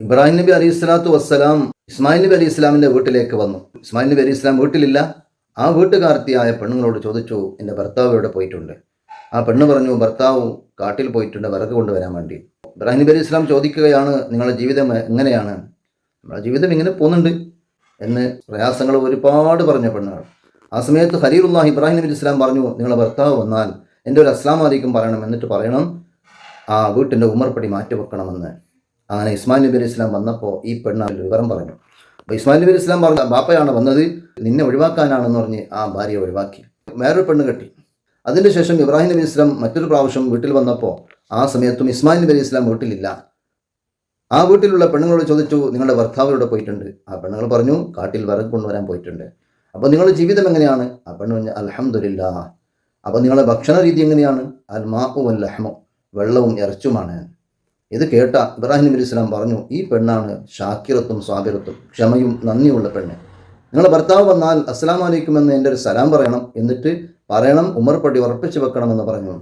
ഇബ്രാഹിം നബി അലൈഹി സ്വലാത്തു വസ്സലാം ഇസ്മായിൽ നബി അലൈഹി ഇസ്ലാമിൻ്റെ വീട്ടിലേക്ക് വന്നു. ഇസ്മായിൽ നബി അലൈഹി ഇസ്ലാം വീട്ടിലില്ല. ആ വീട്ടുകാർത്തിയായ പെണ്ണുങ്ങളോട് ചോദിച്ചു, എൻ്റെ ഭർത്താവ് എവിടെ പോയിട്ടുണ്ട്? ആ പെണ്ണ് പറഞ്ഞു, ഭർത്താവ് കാട്ടിൽ പോയിട്ടുണ്ട് വിറക് കൊണ്ടുവരാൻ വേണ്ടി. ഇബ്രാഹിം നബി അലൈഹി ഇസ്ലാം ചോദിക്കുകയാണ്, നിങ്ങളുടെ ജീവിതം എങ്ങനെയാണ്? നമ്മുടെ ജീവിതം ഇങ്ങനെ പോകുന്നുണ്ട് എന്ന് പ്രയാസങ്ങൾ ഒരുപാട് പറഞ്ഞ പെണ്ണുങ്ങൾ. ആ സമയത്ത് ഖലീലുല്ലാഹി ഇബ്രാഹിം നബി ഇസ്ലാം പറഞ്ഞു, നിങ്ങളുടെ ഭർത്താവ് വന്നാൽ എൻ്റെ ഒരു അസ്സലാമു അലൈക്കും പറയണം, എന്നിട്ട് പറയണം ആ വീട്ടിൻ്റെ ഉമ്മർപ്പടി മാറ്റി വെക്കണമെന്ന്. അങ്ങനെ ഇസ്മായിൽ നബി അലൈഹി ഇസ്ലാം വന്നപ്പോൾ ഈ പെണ്ണ് വിവരം പറഞ്ഞു. അപ്പോൾ ഇസ്മായിൽ നബി അലൈഹി ഇസ്ലാം പറഞ്ഞു, ബാപ്പയാണ് വന്നത്, നിന്നെ ഒഴിവാക്കാനാണെന്ന് പറഞ്ഞ് ആ ഭാര്യയെ ഒഴിവാക്കി. വേറൊരു പെണ്ണ് കെട്ടി. അതിന് ശേഷം ഇബ്രാഹിം നബി ഇസ്ലാം മറ്റൊരു പ്രാവശ്യം വീട്ടിൽ വന്നപ്പോൾ ആ സമയത്തും ഇസ്മായിൽ നബി അലൈഹി ഇസ്ലാം വീട്ടിലില്ല. ആ വീട്ടിലുള്ള പെണ്ണുങ്ങളോട് ചോദിച്ചു, നിങ്ങളുടെ ഭർത്താവ് എവിടെ പോയിട്ടുണ്ട്? ആ പെണ്ണുങ്ങൾ പറഞ്ഞു, കാട്ടിൽ വിറക് കൊണ്ടുവരാൻ പോയിട്ടുണ്ട്. അപ്പോൾ നിങ്ങളുടെ ജീവിതം എങ്ങനെയാണ്? ആ പെണ്ണ് പറഞ്ഞു, അൽഹംദുലില്ലാ. അപ്പോൾ നിങ്ങളുടെ ഭക്ഷണ രീതി എങ്ങനെയാണ്? അൽ മാഉ വൽ ലഹ്മു, വെള്ളവും ഇറച്ചുമാണ്. ഇത് കേട്ട ഇബ്രാഹിം നബി ഇസ്ലാം പറഞ്ഞു, ഈ പെണ്ണാണ് ഷാക്കിറത്തും സ്വാബിറത്തും, ക്ഷമയും നന്ദിയുള്ള പെണ്ണ്. നിങ്ങളുടെ ഭർത്താവ് വന്നാൽ അസ്സലാമു അലൈക്കും എന്ന് എൻ്റെ ഒരു സലാം പറയണം, എന്നിട്ട് പറയണം ഉമ്മർപ്പടി ഉറപ്പിച്ചു വെക്കണമെന്ന് പറഞ്ഞു.